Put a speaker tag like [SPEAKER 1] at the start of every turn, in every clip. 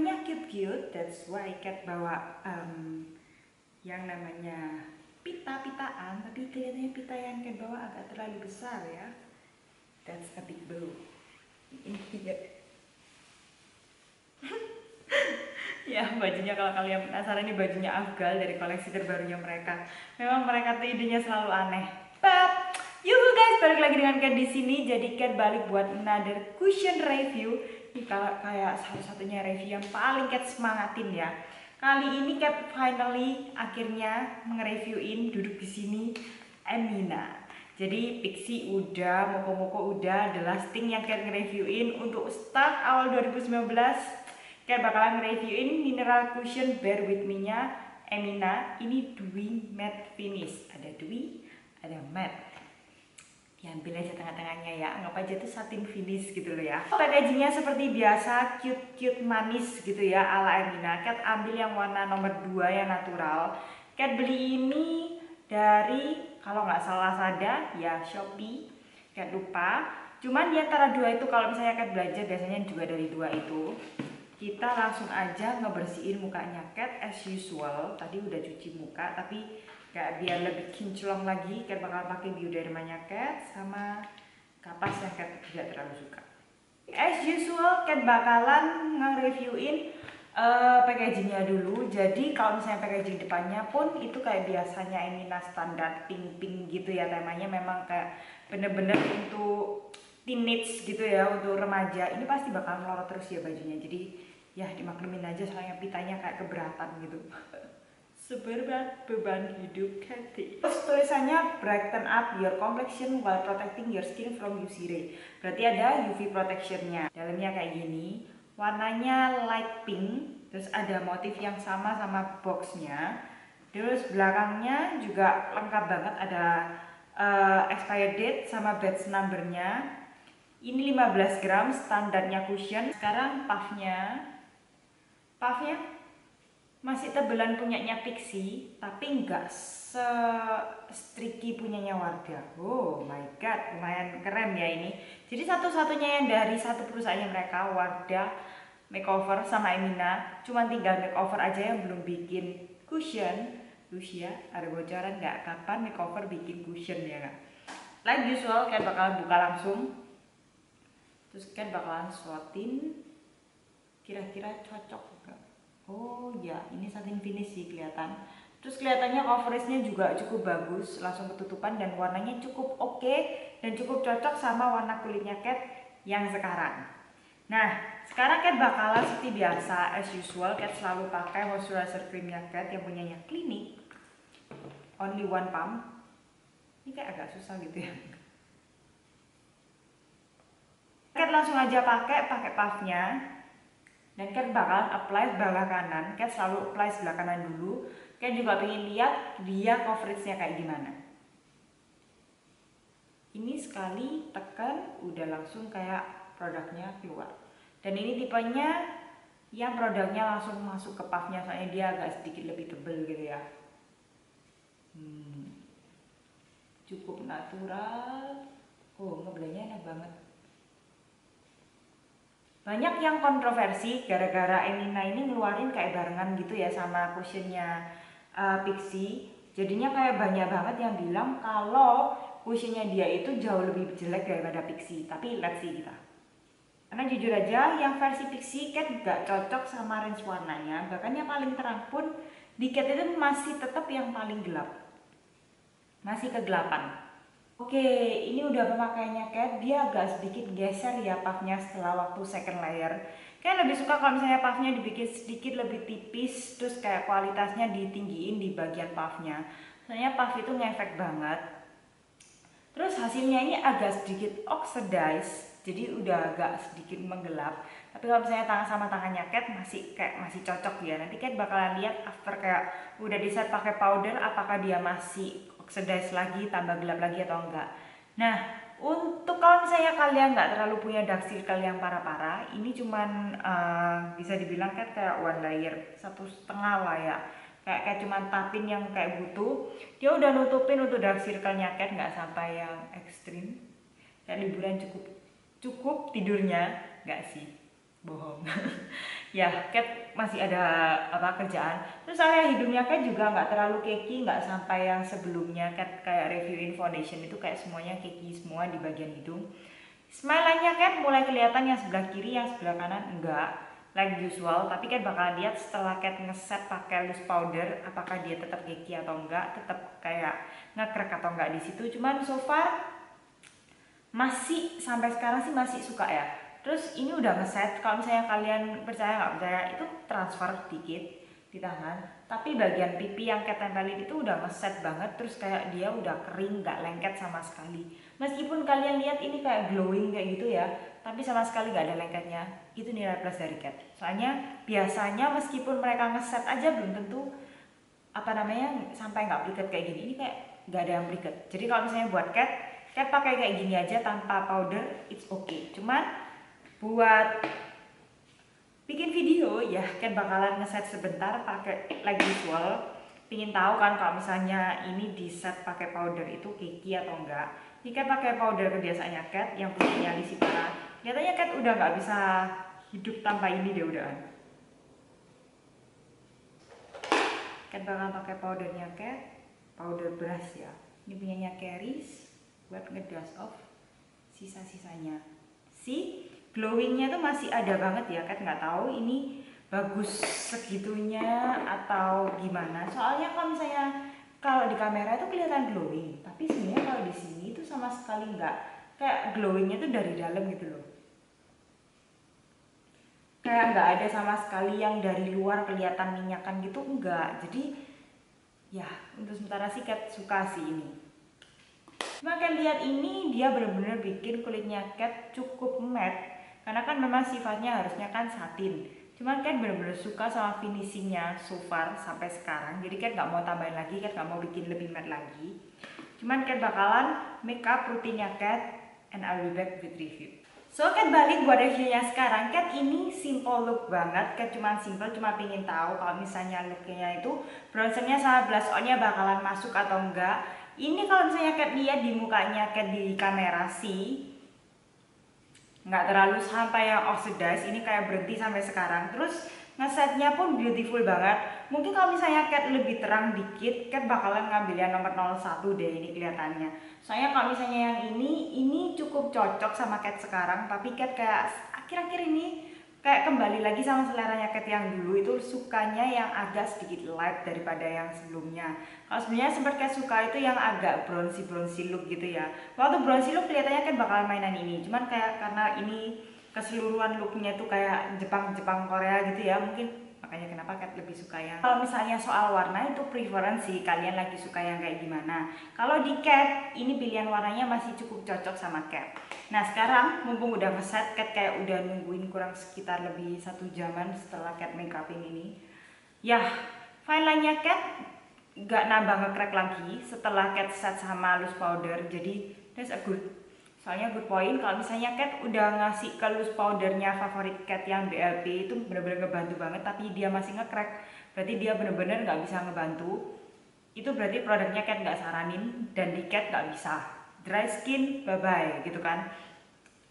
[SPEAKER 1] temanya cute-cute, that's why Cat bawa yang namanya pita-pitaan, tapi kelihatannya pita yang Cat bawa agak terlalu besar ya. That's a big bow. Ya, bajunya kalau kalian penasaran, ini bajunya Afgal dari koleksi terbarunya mereka. Memang mereka tuh idenya selalu aneh. But yuhu guys, balik lagi dengan Cat di sini. Jadi Cat balik buat another cushion review. Ini kalau kayak satu-satunya review yang paling Cat semangatin ya. Kali ini Cat finally akhirnya nge-reviewin duduk di sini Emina. Jadi Pixie udah, Moko-Moko udah, The Last Thing yang Cat nge-reviewin untuk start awal 2019. Cat bakalan nge-reviewin mineral cushion Bear With Me-nya Emina. Ini dewy matte finish. Ada dewy, ada matte. Diambil aja tengah-tengahnya ya, anggap aja itu satin finish gitu loh ya. Packagingnya seperti biasa, cute-cute manis gitu ya ala Emina. Cat ambil yang warna nomor 2 yang natural. Cat beli ini dari, kalau nggak salah Lazada ya, Shopee. Cat lupa. Cuman di antara dua itu kalau misalnya Cat belanja biasanya juga dari dua itu. Kita langsung aja ngebersihin mukanya Cat as usual. Tadi udah cuci muka, tapi kayak biar lebih kinclong lagi, Cat bakal pakai biodermanya Cat sama kapas yang Cat tidak terlalu suka. As usual, Cat bakalan nge-reviewin packagingnya dulu. Jadi kalau misalnya packaging depannya pun itu kayak biasanya Emina standar pink-pink gitu ya, temanya memang kayak bener-bener untuk teenage gitu ya, untuk remaja. Ini pasti bakal melorot terus ya bajunya, jadi ya dimaklumin aja soalnya pitanya kayak keberatan gitu. Seberat beban hidup Cathy. Terus tulisannya brighten up your complexion while protecting your skin from UV ray. Berarti ada UV protectionnya. Dalamnya kayak gini, warnanya light pink. Terus ada motif yang sama boxnya. Terus belakangnya juga lengkap banget, ada expired date sama batch numbernya. Ini 15 gram standarnya cushion. Sekarang puffnya masih tebelan punyanya Pixie, tapi nggak se-streaky punyanya Wardah. Oh my god, lumayan keren ya ini. Jadi satu-satunya yang dari satu perusahaannya mereka, Wardah Makeover sama Emina, cuma tinggal makeover aja yang belum bikin cushion. Lucia, ada bocoran nggak kapan makeover bikin cushion ya kak? Like usual, Cat bakal buka langsung. Terus Cat bakalan swathin, kira-kira cocok gak? Oh ya, ini satin finish sih kelihatan. Terus kelihatannya coveragenya juga cukup bagus, langsung ketutupan dan warnanya cukup oke dan cukup cocok sama warna kulitnya Cat yang sekarang. Nah, sekarang Cat bakalan seperti biasa, as usual, Cat selalu pakai moisturizer creamnya Cat yang punyanya Clinique, only one pump. Ini kayak agak susah gitu ya. Cat langsung aja pakai puffnya. Dan Cat bakalan apply sebelah kanan. Cat selalu apply sebelah kanan dulu. Cat juga pengen lihat dia coveragenya kayak gimana. Ini sekali tekan udah langsung kayak produknya keluar. Dan ini tipenya yang produknya langsung masuk ke puffnya, soalnya dia agak sedikit lebih tebel gitu ya. Cukup natural. Oh, ngeblendnya enak banget. Banyak yang kontroversi gara-gara Emina ini ngeluarin kayak barengan gitu ya sama cushionnya Pixie. Jadinya kayak banyak banget yang bilang kalau cushionnya dia itu jauh lebih jelek daripada Pixie. Tapi let's see kita. Karena jujur aja yang versi Pixie Cat gak cocok sama range warnanya. Bahkan yang paling terang pun di Cat itu masih tetap yang paling gelap. Masih kegelapan. Oke, ini udah pemakaiannya Cat, dia agak sedikit geser ya puffnya setelah waktu second layer. Kayak lebih suka kalau misalnya puffnya dibikin sedikit lebih tipis, terus kayak kualitasnya ditinggiin di bagian puffnya. Soalnya puff itu ngefek banget. Terus hasilnya ini agak sedikit oxidize, jadi udah agak sedikit menggelap. Tapi kalau misalnya tangan sama tangannya Cat masih cocok ya. Nanti Cat bakalan lihat after kayak udah di set pakai powder apakah dia masih oxidize lagi, tambah gelap lagi atau enggak. Nah, untuk kalau misalnya kalian nggak terlalu punya dark circle yang parah-parah, ini cuman bisa dibilang kayak one layer, 1,5 lah ya. Kayak cuman tapin yang kayak butuh. Dia udah nutupin untuk dark circle-nya Cat, nggak sampai yang ekstrim. Kayak liburan cukup tidurnya, nggak sih, bohong. Ya, Cat masih ada apa kerjaan. Terus area hidungnya Cat juga nggak terlalu keki, nggak sampai yang sebelumnya Cat kayak reviewin foundation itu kayak semuanya keki semua di bagian hidung. Smile-nya Cat mulai kelihatan yang sebelah kiri, yang sebelah kanan enggak like usual. Tapi Cat bakalan lihat setelah Cat ngeset pakai loose powder apakah dia tetap keki atau enggak, tetap kayak ngekrek atau enggak di situ. Cuman so far masih sampai sekarang sih masih suka ya. Terus ini udah ngeset, kalau misalnya kalian percaya nggak percaya itu transfer dikit di tangan, tapi bagian pipi yang Cat tempelin itu udah ngeset banget, terus kayak dia udah kering nggak lengket sama sekali. Meskipun kalian lihat ini kayak glowing kayak gitu ya, tapi sama sekali nggak ada lengketnya. Itu nilai plus dari Cat. Soalnya biasanya meskipun mereka ngeset aja belum tentu apa namanya sampai nggak pliket kayak gini. Ini kayak nggak ada yang pliket. Jadi kalau misalnya buat Cat pakai kayak gini aja tanpa powder, it's okay. Cuman buat bikin video ya Cat bakalan ngeset sebentar pakai like visual. Pingin tahu kan kalau misalnya ini di set pakai powder itu keki atau enggak. Ini Cat pakai powder kebiasaannya Cat yang punya Lisi Para. Nyatanya Cat udah nggak bisa hidup tanpa ini deh udahan. Cat bakal pakai powdernya powder brush ya. Ini punyanya Caris buat ngedust off sisa-sisanya. Si glowingnya tuh masih ada banget ya, Cat nggak tahu ini bagus segitunya atau gimana. Soalnya kalau misalnya kalau di kamera itu kelihatan glowing, tapi sebenarnya kalau di sini itu sama sekali nggak, kayak glowingnya tuh dari dalam gitu loh. Kayak nggak ada sama sekali yang dari luar kelihatan minyakan gitu, enggak. Jadi ya untuk sementara sih Cat suka sih ini. Cuma Cat lihat ini dia benar-benar bikin kulitnya Cat cukup matte, karena kan memang sifatnya harusnya kan satin. Cuman Cat benar-benar suka sama finishingnya so far sampai sekarang. Jadi Cat nggak mau tambahin lagi, Cat nggak mau bikin lebih matte lagi. Cuman Cat bakalan make up rutinnya Cat and I'll be back with review. So Cat balik buat reviewnya sekarang. Cat ini simple look banget. Cat cuma simple, cuma pingin tahu kalau misalnya looknya itu bronzernya sama blush onnya bakalan masuk atau enggak. Ini kalau misalnya Cat lihat di mukanya Cat di kamera sih nggak terlalu sampai yang oxidize, ini kayak berhenti sampai sekarang. Terus ngesetnya pun beautiful banget. Mungkin kalau misalnya Cat lebih terang dikit, Cat bakalan ngambil yang nomor 01 deh ini kelihatannya. Soalnya kalau misalnya yang ini cukup cocok sama Cat sekarang, tapi Cat kayak akhir-akhir ini kayak kembali lagi sama seleranya Cat yang dulu, itu sukanya yang agak sedikit light daripada yang sebelumnya. Kalau sebenarnya sempat Cat suka itu yang agak bronzy look gitu ya. Waktu bronzy look kelihatannya Cat bakalan mainan ini, cuman kayak karena ini keseluruhan looknya tuh kayak Jepang Korea gitu ya, mungkin makanya kenapa Cat lebih suka yang. Kalau misalnya soal warna itu preferensi, kalian lagi suka yang kayak gimana. Kalau di Cat ini pilihan warnanya masih cukup cocok sama Cat. Nah sekarang mumpung udah ngeset, Cat kayak udah nungguin kurang sekitar lebih 1 jaman setelah Cat make upin ini. Ya fine line-nya Cat gak nambah nge-crack lagi setelah Cat set sama loose powder, jadi that's a good. Soalnya good point kalau misalnya Cat udah ngasih ke loose powdernya favorit Cat yang BLP itu bener-bener ngebantu banget, tapi dia masih nge-crack, berarti dia bener-bener gak bisa ngebantu. Itu berarti produknya Cat gak saranin dan di Cat gak bisa. Dry skin bye bye gitu kan.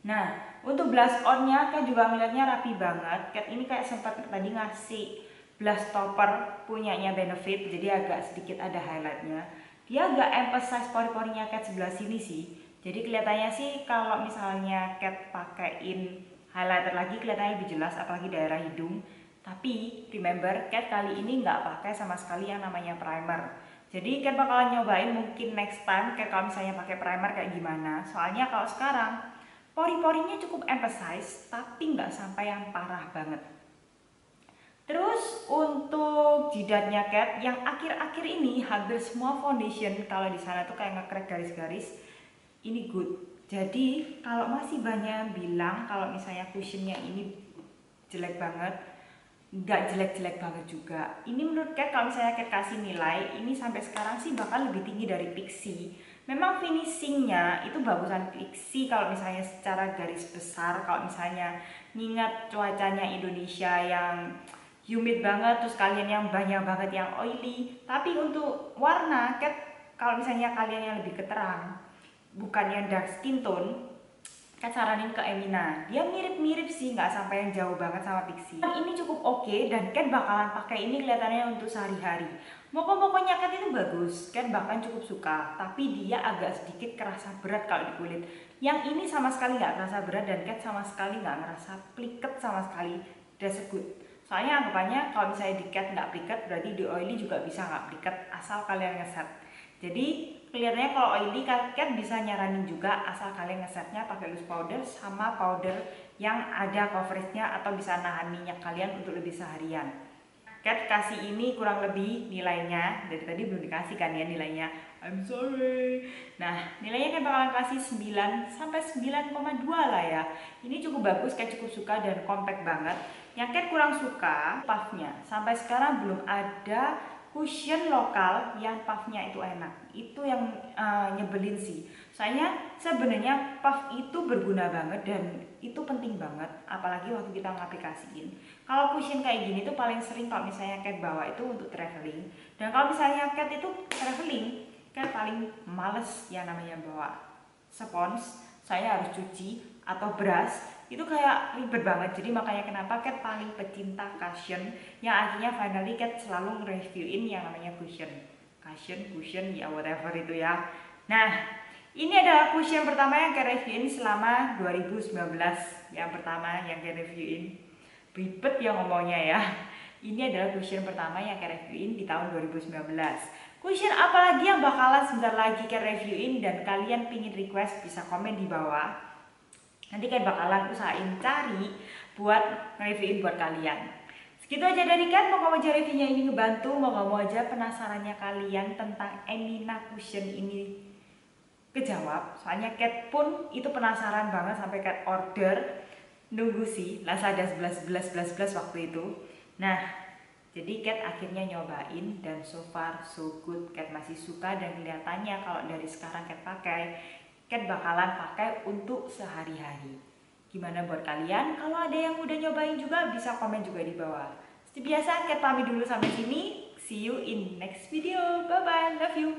[SPEAKER 1] Nah untuk blush onnya Cat juga ngeliatnya rapi banget. Cat ini kayak sempat tadi ngasih blush topper punyanya Benefit, jadi agak sedikit ada highlightnya. Dia agak emphasize pori-porinya Cat sebelah sini sih, jadi kelihatannya sih kalau misalnya Cat pakein highlighter lagi kelihatannya lebih jelas, apalagi daerah hidung. Tapi remember Cat kali ini nggak pakai sama sekali yang namanya primer. Jadi Cat bakalan nyobain mungkin next time Cat kalau misalnya pakai primer kayak gimana. Soalnya kalau sekarang pori-porinya cukup emphasize tapi nggak sampai yang parah banget. Terus untuk jidatnya Cat yang akhir-akhir ini hampir semua foundation kalau di sana tuh kayak nge-crack garis-garis, ini good. Jadi kalau masih banyak yang bilang kalau misalnya cushionnya ini jelek banget, nggak jelek-jelek banget juga. Ini menurut Cat kalau misalnya Cat kasih nilai ini sampai sekarang sih bahkan lebih tinggi dari Pixi. Memang finishingnya itu bagusan Pixi kalau misalnya secara garis besar. Kalau misalnya ngingat cuacanya Indonesia yang humid banget, terus kalian yang banyak banget yang oily. Tapi untuk warna Cat kalau misalnya kalian yang lebih keterang, bukan yang dark skin tone, Cat saranin ke Emina, dia mirip-mirip sih, nggak sampai yang jauh banget sama Pixie. Ini cukup oke dan Cat bakalan pakai ini kelihatannya untuk sehari-hari. Moko-mokonya Cat itu bagus, Cat bahkan cukup suka, tapi dia agak sedikit kerasa berat kalau di kulit. Yang ini sama sekali nggak kerasa berat dan Cat sama sekali nggak ngerasa pliket sama sekali. That's good. Soalnya anggapannya kalau misalnya di Cat nggak pliket, berarti di oily juga bisa nggak pliket asal kalian ngeset. Jadi kelihatannya kalau oily Cat bisa nyaranin juga asal kalian ngesetnya pakai loose powder sama powder yang ada coveragenya atau bisa nahan minyak kalian untuk lebih seharian. Cat kasih ini kurang lebih nilainya, dari tadi belum dikasih kan ya nilainya, I'm sorry. Nah nilainya Cat bakalan kasih 9 sampai 9,2 lah ya. Ini cukup bagus, Cat cukup suka dan compact banget. Yang Cat kurang suka puffnya, sampai sekarang belum ada cushion lokal yang puffnya itu enak. Itu yang nyebelin sih. Soalnya sebenarnya puff itu berguna banget dan itu penting banget, apalagi waktu kita ngaplikasiin. Kalau cushion kayak gini tuh paling sering kalau misalnya Cat bawa itu untuk traveling. Dan kalau misalnya Cat itu traveling, Cat paling males yang namanya bawa spons. Saya harus cuci atau brush, itu kayak ribet banget. Jadi makanya kenapa Cat paling pecinta cushion, yang akhirnya finally Cat selalu nge-reviewin yang namanya cushion, ya whatever itu ya. Nah ini adalah cushion pertama yang Cat reviewin selama 2019. Yang pertama yang Cat reviewin, ribet ya ngomongnya ya. Ini adalah cushion pertama yang Cat reviewin di tahun 2019. Cushion apalagi yang bakalan sebentar lagi Cat reviewin dan kalian pingin request bisa komen di bawah. Nanti Cat bakalan usahain cari buat nge-reviewin buat kalian. Segitu aja dari Cat, mau aja reviewnya ini ngebantu, mau aja penasarannya kalian tentang Emina Cushion ini kejawab. Soalnya Cat pun itu penasaran banget sampai Cat order, nunggu sih Lazada 11 waktu itu. Nah jadi Cat akhirnya nyobain dan so far so good. Cat masih suka dan kelihatannya kalau dari sekarang Cat pakai, Cat bakalan pakai untuk sehari-hari. Gimana buat kalian? Kalau ada yang udah nyobain juga bisa komen juga di bawah. Seperti biasa Cat pamit dulu sampai sini. See you in next video. Bye bye. Love you.